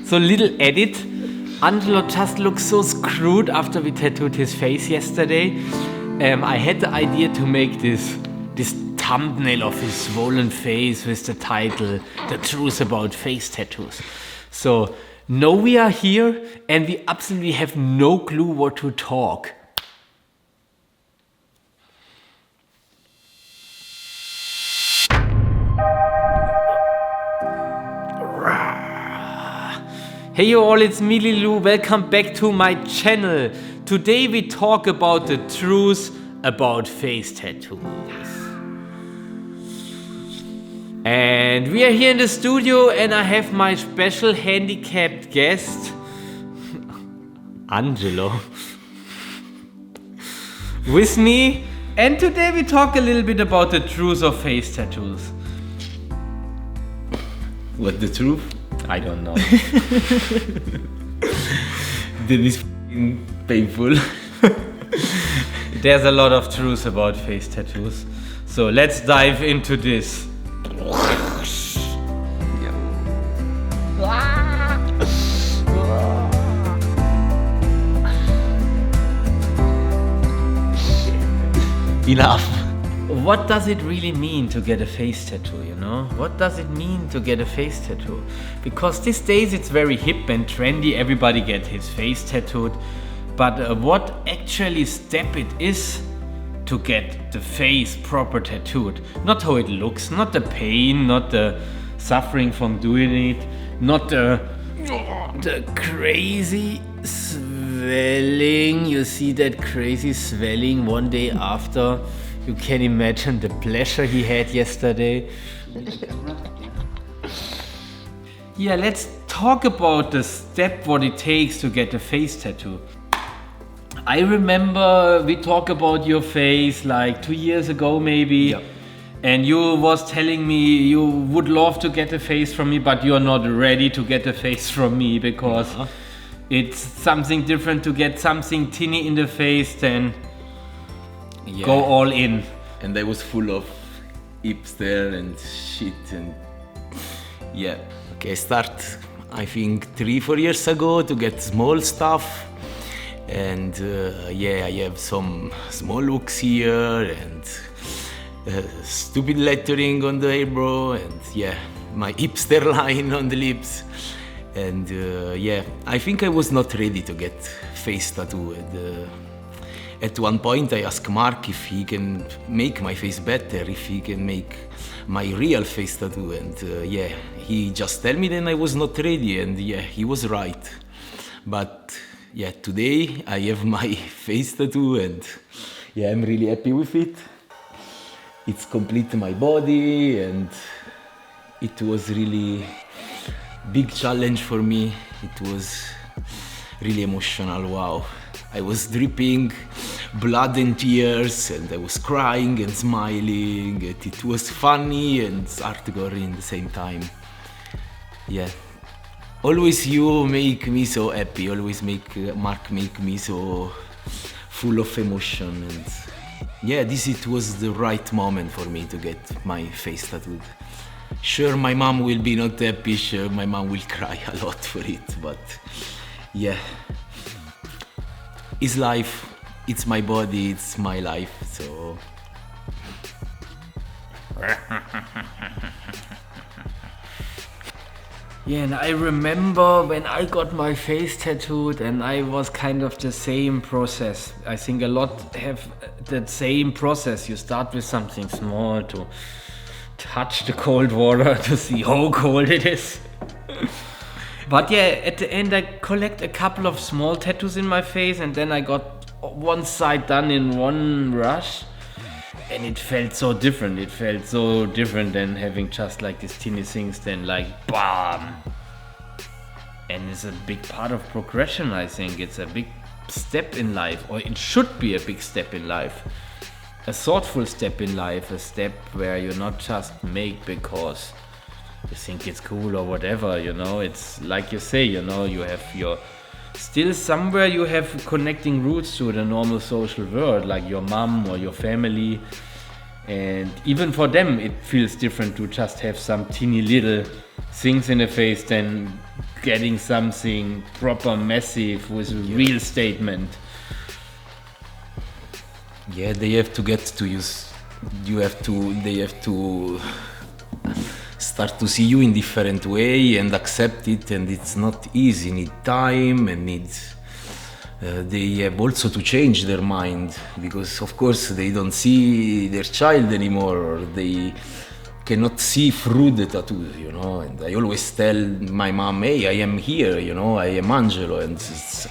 So little edit. Angelo just looks so screwed after we tattooed his face yesterday. I had the idea to make this thumbnail of his swollen face with the title, The Truth About Face Tattoos. So now we are here and we absolutely have no clue what to talk. Hey you all, it's me Lou, welcome back to my channel. Today we talk about the truth about face tattoos. And we are here in the studio and I have my special handicapped guest, Angelo, with me. And today we talk a little bit about the truth of face tattoos. What, the truth? I don't know. That is painful. There's a lot of truth about face tattoos. So let's dive into this. Enough. What does it really mean to get a face tattoo, you know? What does it mean to get a face tattoo? Because these days it's very hip and trendy, everybody gets his face tattooed. But what actually step it is to get the face proper tattooed? Not how it looks, not the pain, not the suffering from doing it, not the crazy swelling. You see that crazy swelling one day after. You can imagine the pleasure he had yesterday. Yeah, let's talk about the step what it takes to get a face tattoo. I remember we talked about your face like 2 years ago maybe. Yep. And you was telling me you would love to get a face from me, but you're not ready to get a face from me because it's something different to get something teeny in the face than go all in. And I was full of hipster and shit and yeah. Okay, I start I think 3-4 years ago to get small stuff. And I have some small hooks here and stupid lettering on the eyebrow and my hipster line on the lips. And I think I was not ready to get face tattoo. And, at one point I asked Mark if he can make my face better, if he can make my real face tattoo. And he just told me then I was not ready, and he was right. But today I have my face tattoo and I'm really happy with it. It's complete my body and it was really big challenge for me. It was really emotional, wow. I was dripping blood and tears and I was crying and smiling. It was funny and hardcore in the same time. Yeah. Always you make me so happy, always Mark make me so full of emotion. And it was the right moment for me to get my face tattooed. Sure, my mom will be not happy, sure, my mom will cry a lot for it, but it's life, it's my body, it's my life, so... Yeah, and I remember when I got my face tattooed and I was kind of the same process. I think a lot have that same process. You start with something small to touch the cold water to see how cold it is. But at the end I collect a couple of small tattoos in my face and then I got one side done in one rush. And it felt so different. It felt so different than having just like these teeny things, then like BAM! And it's a big part of progression, I think. It's a big step in life, or it should be a big step in life. A thoughtful step in life, a step where you not just make because you think it's cool or whatever, you know. It's like you say, you know, you have your... Still somewhere you have connecting roots to the normal social world, like your mom or your family. And even for them it feels different to just have some teeny little things in the face than getting something proper massive with a real statement. Yeah, they have to get to you. They have to start to see you in different way and accept it, and it's not easy. Need time and needs. They have also to change their mind, because of course they don't see their child anymore, or they cannot see through the tattoos, you know. And I always tell my mom, hey, I am here, you know, I am Angelo, and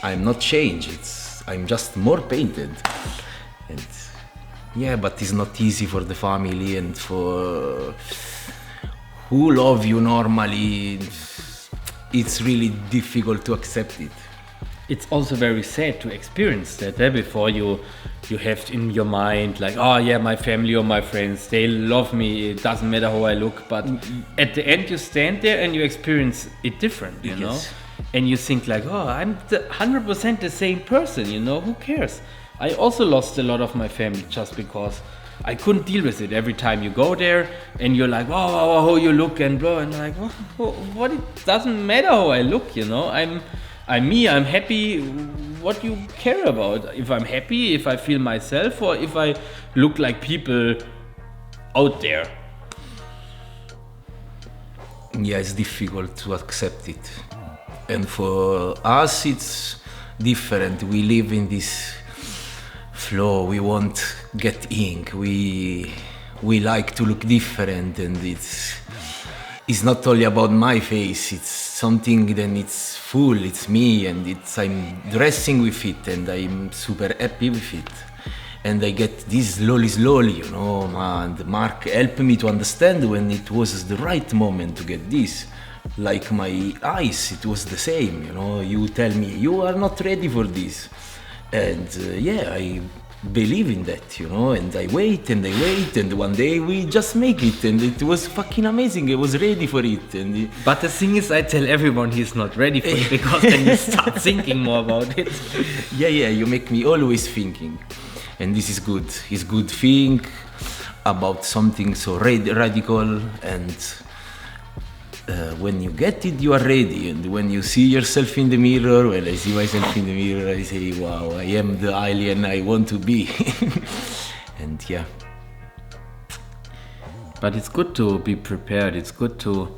I'm not changed, I'm just more painted. And yeah, but it's not easy for the family, and for who love you normally, it's really difficult to accept it. It's also very sad to experience that before you have in your mind like, oh yeah, my family or my friends, they love me, it doesn't matter how I look, but at the end you stand there and you experience it different, you know, and you think like, oh, I'm 100% the same person, you know, who cares? I also lost a lot of my family just because I couldn't deal with it. Every time you go there and you're like, oh, how you look and blah, and like, what, it doesn't matter how I look, you know, I'm me, I'm happy. What you care about? If I'm happy, if I feel myself, or if I look like people out there. Yeah, it's difficult to accept it. And for us, it's different. We live in this flow. We won't get ink. We like to look different, and it's not only about my face, it's something, then it's full, it's me, and I'm dressing with it, and I'm super happy with it. And I get this slowly, you know, and Mark helped me to understand when it was the right moment to get this. Like my eyes, it was the same, you know, you tell me, you are not ready for this. And yeah, I believe in that, you know, and I wait, and one day we just make it, and it was fucking amazing. I was ready for it. And but the thing is, I tell everyone he's not ready for it, because then you start thinking more about it. Yeah, you make me always thinking, and this is good. It's good think about something so radical, and when you get it, you are ready. And when you see yourself in the mirror, when I see myself in the mirror, I say, wow, I am the alien I want to be. And yeah. But it's good to be prepared. It's good to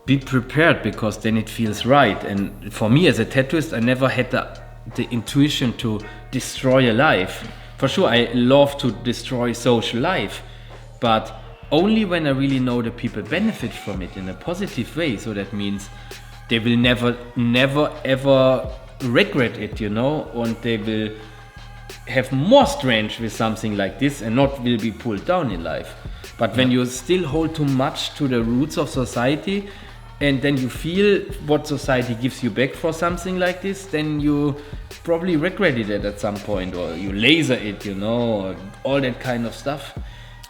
be prepared, because then it feels right. And for me as a tattooist, I never had the intuition to destroy a life. For sure, I love to destroy social life, but only when I really know the people benefit from it in a positive way. So that means they will never ever regret it, you know, and they will have more strength with something like this and not will be pulled down in life. But when you still hold too much to the roots of society, and then you feel what society gives you back for something like this, then you probably regretted it at some point, or you laser it, you know, or all that kind of stuff.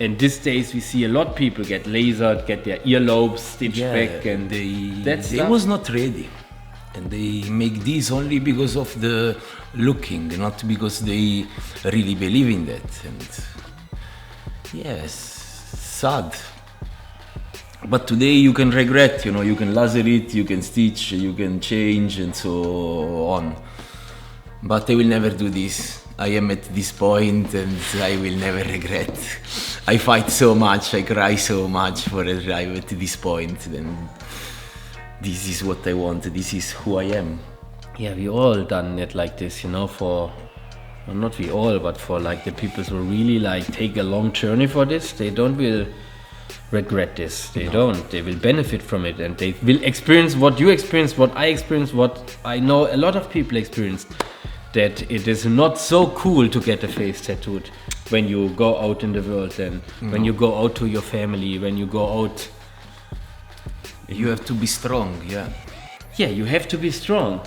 And these days we see a lot of people get lasered, get their earlobes stitched back, and they was not ready. And they make this only because of the looking, not because they really believe in that. And yes, sad. But today you can regret, you know, you can laser it, you can stitch, you can change, and so on. But I will never do this. I am at this point, and I will never regret. I fight so much, I cry so much for arrive at this point. Then this is what I want. This is who I am. Yeah, we all done it like this, you know. For well, not we all, but for like the people who really like take a long journey for this, they don't will regret this. They don't. They will benefit from it, and they will experience what you experienced, what I experienced, what I know a lot of people experienced. That it is not so cool to get a face tattooed when you go out in the world, and when you go out to your family, when you go out. You have to be strong, yeah. Yeah, you have to be strong.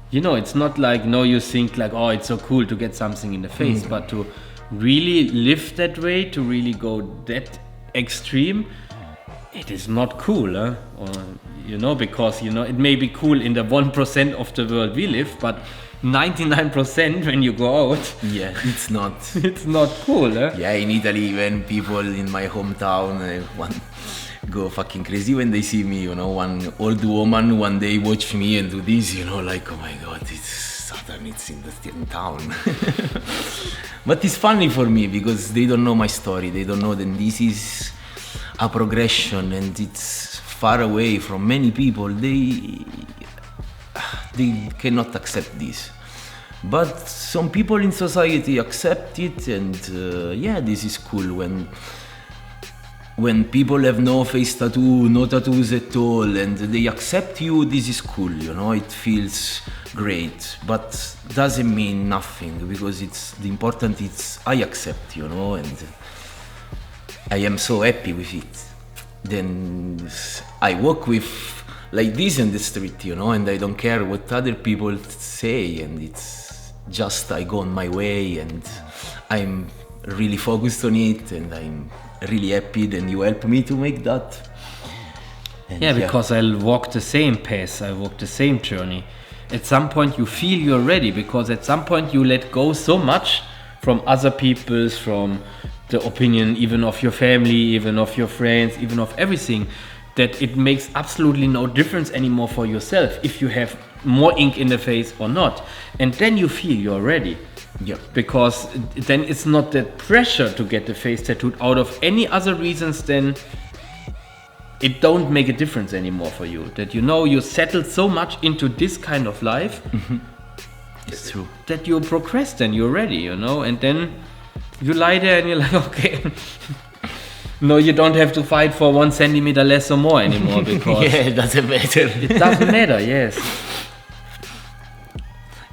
You know, it's not like, no, you think like, oh, it's so cool to get something in the face, but to really live that way, to really go that extreme, it is not cool, huh? Or, you know, because, you know, it may be cool in the 1% of the world we live, but 99% when you go out, yeah, it's not. It's not cool, huh? Yeah, in Italy, when people in my hometown go fucking crazy when they see me, you know. One old woman one day watch me and do this, you know, like, oh my god, it's Saturn, it's in town. But it's funny for me because they don't know my story. They don't know that this is a progression and it's far away from many people. They cannot accept this. But some people in society accept it, and this is cool when people have no face tattoo, no tattoos at all, and they accept you. This is cool, you know. It feels great, but doesn't mean nothing because the important is I accept, you know, and I am so happy with it. Then I walk with like this in the street, you know, and I don't care what other people say, and it's just I go on my way, and I'm really focused on it, and I'm really happy. Then you help me to make that. And because I walk the same path, I walk the same journey. At some point you feel you're ready, because at some point you let go so much from other people's, from the opinion even of your family, even of your friends, even of everything, that it makes absolutely no difference anymore for yourself if you have more ink in the face or not. And then you feel you're ready. Yeah. Because then it's not that pressure to get the face tattooed out of any other reasons than it don't make a difference anymore for you. That you know you settled so much into this kind of life. Mm-hmm. It's true. That you progressed and you're ready, you know, and then you lie there and you're like, okay. No, you don't have to fight for 1 centimeter less or more anymore, because it doesn't matter. It doesn't matter, yes.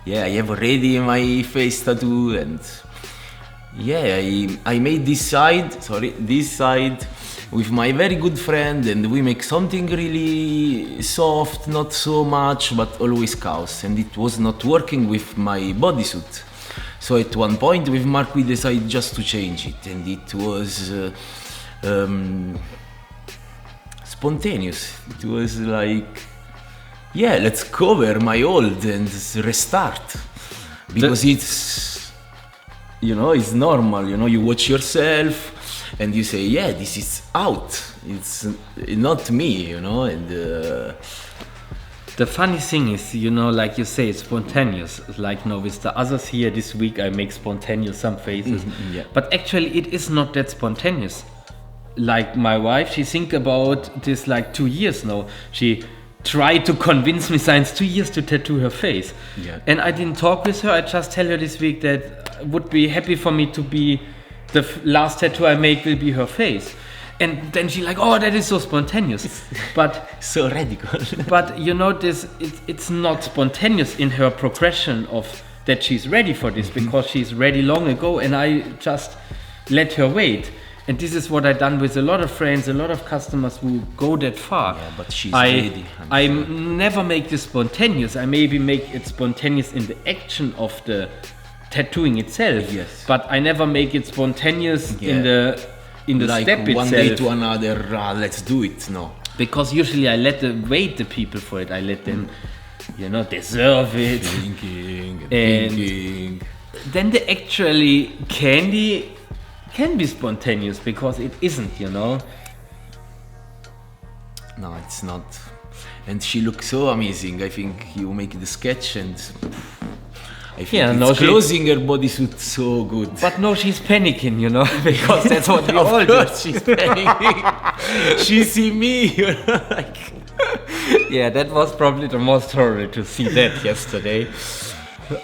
Yeah, I have already my face tattoo, and I made this side with my very good friend, and we make something really soft, not so much, but always chaos, and it was not working with my bodysuit. So at one point with Mark we decided just to change it, and it was spontaneous. It was like, let's cover my old and restart, because it's, you know, it's normal, you know, you watch yourself and you say, this is out, it's not me, you know. And the funny thing is, you know, like you say, it's spontaneous. Like now with the others here this week, I make spontaneous some faces. But actually it is not that spontaneous. Like my wife, she think about this like 2 years now. She tried to convince me since 2 years to tattoo her face. And I didn't talk with her. I just tell her this week that it would be happy for me to be the last tattoo I make will be her face. And then she like, oh, that is so spontaneous. But so radical. But you know, it's not spontaneous in her progression of that she's ready for this, because she's ready long ago, and I just let her wait. And this is what I've done with a lot of friends, a lot of customers who go that far. But she's ready. I never make this spontaneous. I maybe make it spontaneous in the action of the tattooing itself. Yes. But I never make it spontaneous in the like step itself. One day to another, let's do it. No. Because usually I let the people for it. I let them, you know, deserve it. Thinking. Then the actually candy can be spontaneous, because it isn't, you know. No, it's not. And she looks so amazing. I think you make the sketch, and I think it's closing her bodysuit so good. But no, she's panicking, you know, because that's what we all do. She's panicking. She see me, you know, like. Yeah, that was probably the most horrible to see that yesterday.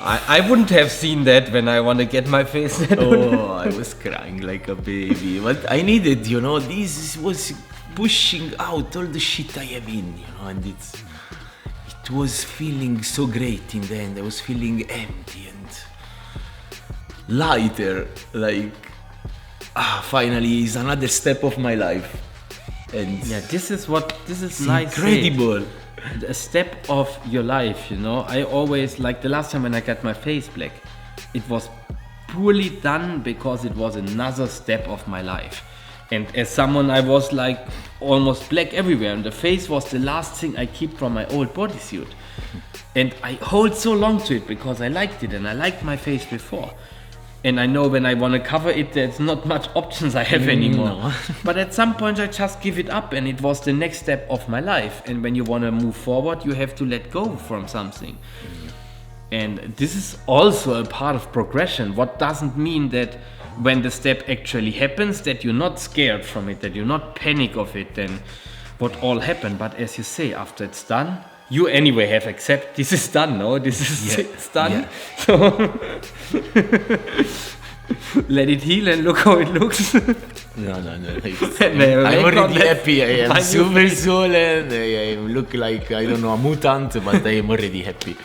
I wouldn't have seen that when I want to get my face tattooed. Oh, I was crying like a baby. But I needed, you know, this was pushing out all the shit I have in, you know, and it was feeling so great in the end. I was feeling empty and lighter, like, finally is another step of my life. And this is nice. Incredible. A step of your life, you know. I always, like the last time when I got my face black, it was poorly done because it was another step of my life. And as someone, I was like almost black everywhere, and the face was the last thing I keep from my old bodysuit. And I hold so long to it because I liked it and I liked my face before. And I know when I want to cover it, there's not much options I have anymore. No. But at some point I just give it up, and it was the next step of my life. And when you want to move forward, you have to let go from something. And this is also a part of progression. What doesn't mean that when the step actually happens, that you're not scared from it, that you're not panic of it, then what all happened. But as you say, after it's done, you anyway have accept this is done, no? This is it's done. Yeah. So let it heal and look how it looks. No. I'm I'm already happy. I am super swollen. I look like, I don't know, a mutant, but I am already happy.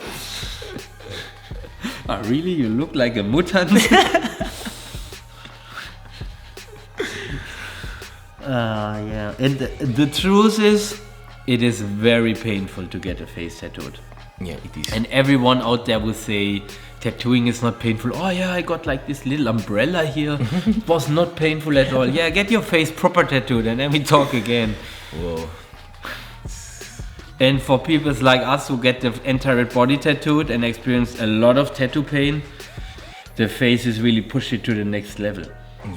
Really? You look like a mutant? Yeah. And the truth is, it is very painful to get a face tattooed. Yeah, it is. And everyone out there will say tattooing is not painful. Oh yeah, I got like this little umbrella here. It was not painful at all. Yeah, get your face proper tattooed and then we talk again. Whoa. And for people like us who get the entire body tattooed and experience a lot of tattoo pain, the face is really push it to the next level.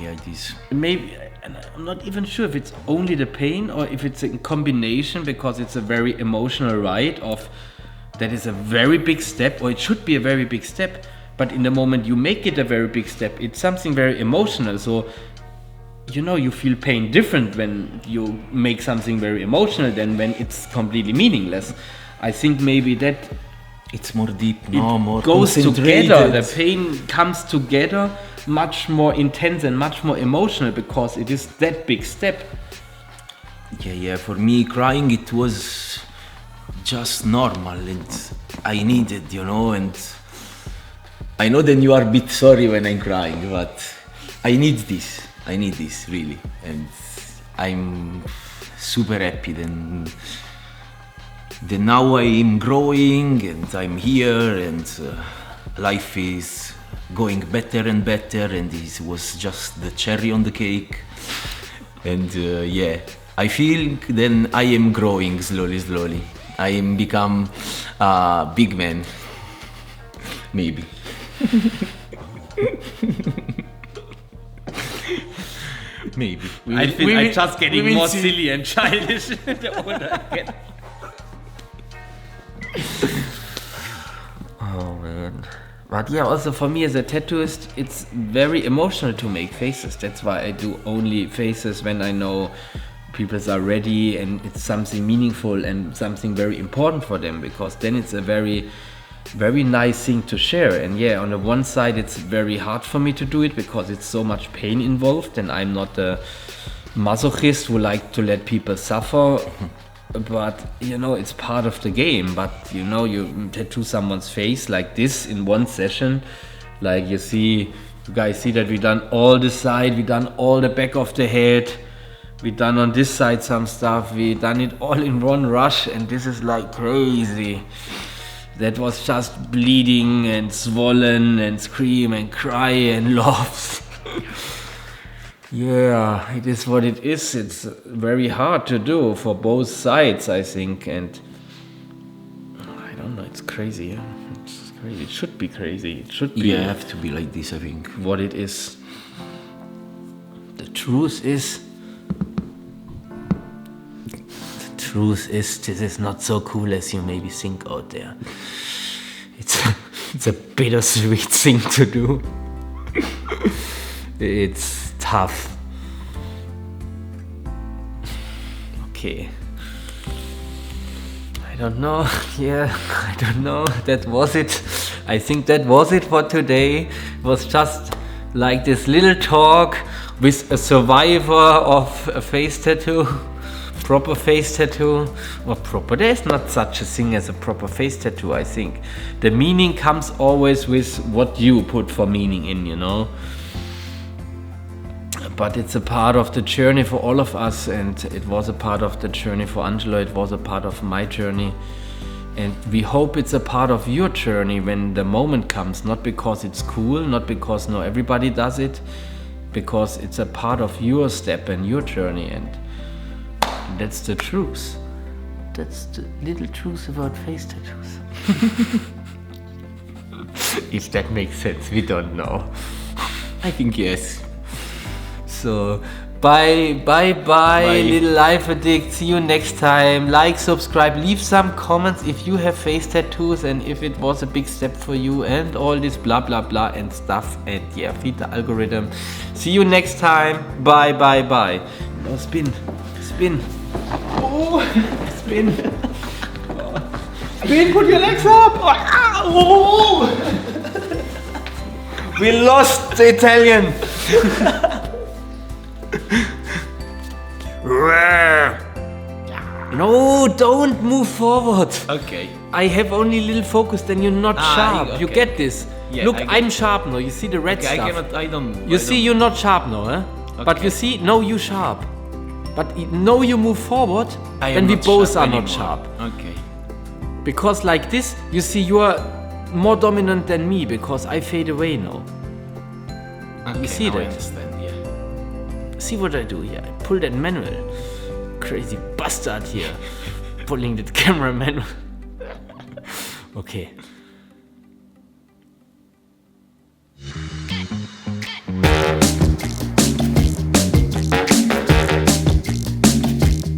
Yeah, it is. Maybe, and I'm not even sure if it's only the pain or if it's a combination, because it's a very emotional ride of that is a very big step, or it should be a very big step, but in the moment you make it a very big step, it's something very emotional. So you feel pain different when you make something very emotional than when it's completely meaningless. I think maybe that it's more deep, more goes concentrated. together. The pain comes together, much more intense and much more emotional, because it is that big step. Yeah. For me, crying, it was just normal, and I needed, and I know that you are a bit sorry when I'm crying, but I need this really, and I'm super happy then now I'm growing and I'm here, and life is going better and better, and this was just the cherry on the cake. And I feel then I am growing slowly. I am become a big man, maybe. Maybe. I feel I'm just getting more silly and childish the older I get. Oh man. But yeah, also for me as a tattooist, it's very emotional to make faces. That's why I do only faces when I know people are ready and it's something meaningful and something very important for them, because then it's a very, very nice thing to share. And yeah, on the one side it's very hard for me to do it because it's so much pain involved, and I'm not a masochist who like to let people suffer. But it's part of the game. But you tattoo someone's face like this in one session, like you guys see that we done all the side, we done all the back of the head, we done on this side some stuff, we done it all in one rush, and this is like crazy. That was just bleeding and swollen and scream and cry and laughs. Yeah, it is what it is. It's very hard to do for both sides, I think, and I don't know, it's crazy. Yeah? It's crazy. It should be crazy. It should be. Yeah, it have to be like this, I think. What it is. The truth is, this is not so cool as you maybe think out there. It's a bittersweet thing to do. It's tough. Okay. I don't know. Yeah, I don't know. That was it. I think that was it for today. It was just like this little talk with a survivor of a face tattoo. Proper face tattoo, or proper, there's not such a thing as a proper face tattoo. I think the meaning comes always with what you put for meaning in, but it's a part of the journey for all of us, and it was a part of the journey for Angelo, it was a part of my journey, and we hope it's a part of your journey when the moment comes, not because it's cool, not because everybody does it, because it's a part of your step and your journey, and that's the truth. That's the little truth about face tattoos. If that makes sense, we don't know. I think yes. So, bye, little life addict. See you next time. Like, subscribe, leave some comments if you have face tattoos and if it was a big step for you and all this blah blah blah and stuff. And yeah, feed the algorithm. See you next time. Bye. Now spin. Oh, spin. Spin, put your legs up. Oh. We lost the Italian. No, don't move forward. Okay. I have only little focus, then you're not sharp. okay. You get this? Yeah, Look, I get I'm it. sharp now. You see the red Okay, stuff? I don't move. You see, you're not sharp now, eh? But Okay. you see, no, you sharp. But no, you move forward, then we both are not sharp. Okay. Because like this, you see, you are more dominant than me because I fade away now. Okay, see now I that? understand, yeah. See what I do here? I pull that manual. Crazy bastard here. Pulling that camera manual. Okay.